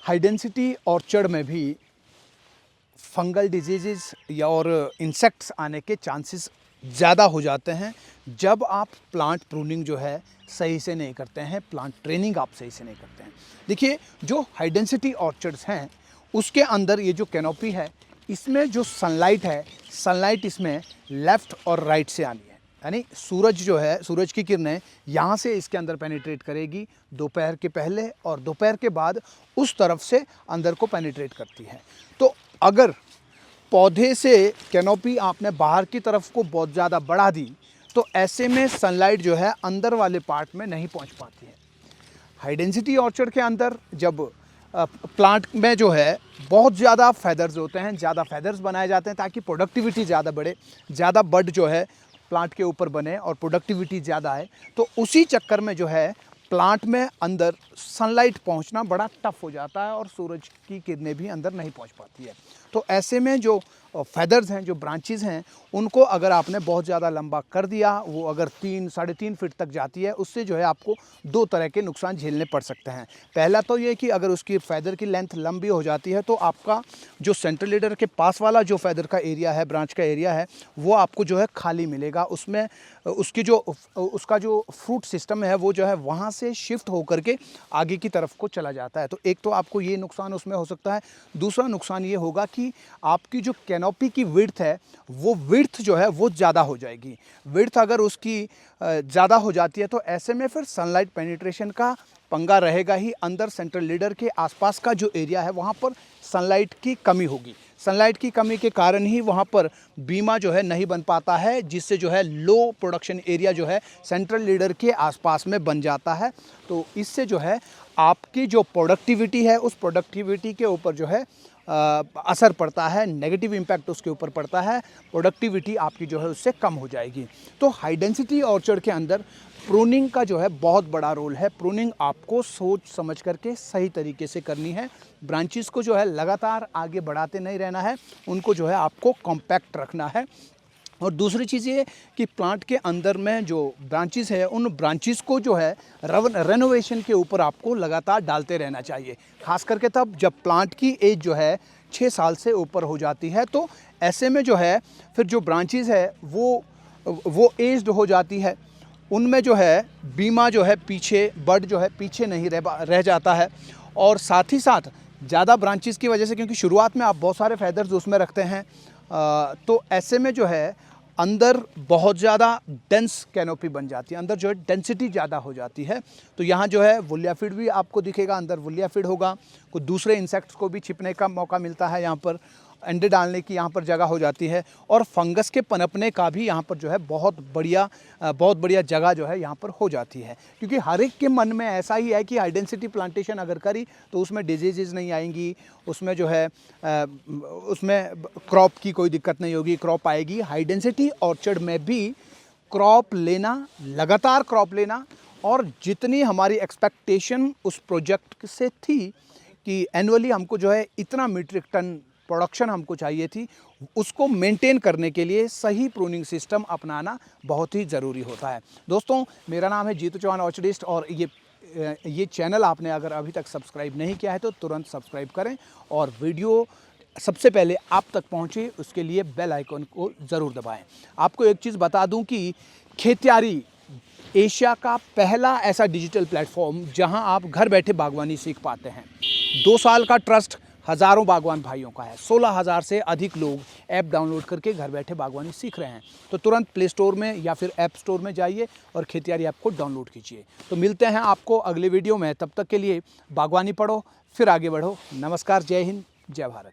High density orchard में भी fungal disease या और इंसेक्ट्स आने के चांसेस ज़्यादा हो जाते हैं जब आप प्लांट प्रूनिंग जो है सही से नहीं करते हैं, प्लांट ट्रेनिंग आप सही से नहीं करते हैं। देखिए, जो हाई डेंसिटी ऑर्चर्ड्स हैं उसके अंदर ये जो कैनोपी है, इसमें जो सनलाइट है, सनलाइट इसमें लेफ़्ट और राइट से आनी है। यानी सूरज जो है, सूरज की किरणें यहाँ से इसके अंदर पेनिट्रेट करेगी दोपहर के पहले, और दोपहर के बाद उस तरफ से अंदर को पेनिट्रेट करती है। तो अगर पौधे से कैनोपी आपने बाहर की तरफ को बहुत ज़्यादा बढ़ा दी तो ऐसे में सनलाइट जो है अंदर वाले पार्ट में नहीं पहुंच पाती है। हाई डेंसिटी ऑर्चर्ड के अंदर जब प्लांट में जो है बहुत ज़्यादा फेदर्स होते हैं, ज़्यादा फेदर्स बनाए जाते हैं ताकि प्रोडक्टिविटी ज़्यादा बढ़े, ज़्यादा बड जो है प्लांट के ऊपर बने और प्रोडक्टिविटी ज़्यादा है। तो उसी चक्कर में जो है प्लांट में अंदर सनलाइट पहुंचना बड़ा टफ हो जाता है और सूरज की किरणें भी अंदर नहीं पहुंच पाती है। तो ऐसे में जो फेदर्स हैं, जो ब्रांचेस हैं, उनको अगर आपने बहुत ज़्यादा लंबा कर दिया, वो अगर 3-3.5 फीट तक जाती है, उससे जो है आपको दो तरह के नुकसान झेलने पड़ सकते हैं। पहला तो ये कि अगर उसकी फेदर की लेंथ लंबी हो जाती है तो आपका जो सेंट्रल लीडर के पास वाला जो फेदर का एरिया है, ब्रांच का एरिया है, वो आपको जो है खाली मिलेगा। उसमें उसका जो फ्रूट सिस्टम है वो जो है वहाँ से शिफ्ट होकर के आगे की तरफ को चला जाता है। तो एक तो आपको ये नुकसान उसमें हो सकता है। दूसरा नुकसान ये होगा कि आपकी जो कैनोपी की विड्थ है, वो विड्थ जो है वो ज़्यादा हो जाएगी। विड्थ अगर उसकी ज़्यादा हो जाती है तो ऐसे में फिर सनलाइट पेनिट्रेशन का पंगा रहेगा ही। अंदर सेंट्रल लीडर के आसपास का जो एरिया है वहाँ पर सनलाइट की कमी होगी। सनलाइट की कमी के कारण ही वहाँ पर बीमा जो है नहीं बन पाता है, जिससे जो है लो प्रोडक्शन एरिया जो है सेंट्रल लीडर के आसपास में बन जाता है। तो इससे जो है आपकी जो प्रोडक्टिविटी है, उस प्रोडक्टिविटी के ऊपर जो है असर पड़ता है, नेगेटिव इम्पैक्ट उसके ऊपर पड़ता है, प्रोडक्टिविटी आपकी जो है उससे कम हो जाएगी। तो हाई डेंसिटी ऑर्चर्ड के अंदर प्रूनिंग का जो है बहुत बड़ा रोल है। प्रूनिंग आपको सोच समझ करके सही तरीके से करनी है। ब्रांचेस को जो है लगातार आगे बढ़ाते नहीं रहना है, उनको जो है आपको कॉम्पैक्ट रखना है। और दूसरी चीज़ ये कि प्लांट के अंदर में जो ब्रांचेस है, उन ब्रांचेस को जो है रेनोवेशन के ऊपर आपको लगातार डालते रहना चाहिए। खास करके तब जब प्लांट की एज जो है 6 साल से ऊपर हो जाती है, तो ऐसे में जो है फिर जो ब्रांचेस है वो एज्ड हो जाती है। उनमें जो है बीमा जो है पीछे, बड जो है पीछे नहीं रह जाता है। और साथ ही साथ ज़्यादा ब्रांचेस की वजह से, क्योंकि शुरुआत में आप बहुत सारे फेदर्स उसमें रखते हैं, तो ऐसे में जो है अंदर बहुत ज़्यादा डेंस कैनोपी बन जाती है, अंदर जो है डेंसिटी ज़्यादा हो जाती है। तो यहाँ जो है वुलिया फीड भी आपको दिखेगा, अंदर वुलिया फीड होगा, कुछ दूसरे इंसेक्ट्स को भी छिपने का मौका मिलता है, यहाँ पर अंडे डालने की यहाँ पर जगह हो जाती है, और फंगस के पनपने का भी यहाँ पर जो है बहुत बढ़िया जगह जो है यहाँ पर हो जाती है। क्योंकि हर एक के मन में ऐसा ही है कि हाई डेंसिटी प्लांटेशन अगर करी तो उसमें डिजीज़ नहीं आएंगी, उसमें जो है उसमें क्रॉप की कोई दिक्कत नहीं होगी, क्रॉप आएगी। हाई डेंसिटी ऑर्चर्ड में भी क्रॉप लेना, लगातार क्रॉप लेना, और जितनी हमारी एक्सपेक्टेशन उस प्रोजेक्ट से थी कि एनुअली हमको जो है इतना मीट्रिक टन प्रोडक्शन हमको चाहिए थी, उसको मेंटेन करने के लिए सही प्रूनिंग सिस्टम अपनाना बहुत ही ज़रूरी होता है। दोस्तों, मेरा नाम है जीतू चौहान ऑर्चर्डिस्ट, और ये चैनल आपने अगर अभी तक सब्सक्राइब नहीं किया है तो तुरंत सब्सक्राइब करें, और वीडियो सबसे पहले आप तक पहुंचे उसके लिए बेल आइकन को ज़रूर दबाएं। आपको एक चीज़ बता दूं कि खेतियारी एशिया का पहला ऐसा डिजिटल प्लेटफॉर्म जहां आप घर बैठे बागवानी सीख पाते हैं। 2 साल का ट्रस्ट हज़ारों बागवान भाइयों का है। 16,000 से अधिक लोग ऐप डाउनलोड करके घर बैठे बागवानी सीख रहे हैं। तो तुरंत प्ले स्टोर में या फिर ऐप स्टोर में जाइए और खेतियारी ऐप को डाउनलोड कीजिए। तो मिलते हैं आपको अगले वीडियो में, तब तक के लिए बागवानी पढ़ो फिर आगे बढ़ो। नमस्कार, जय हिंद, जय भारत।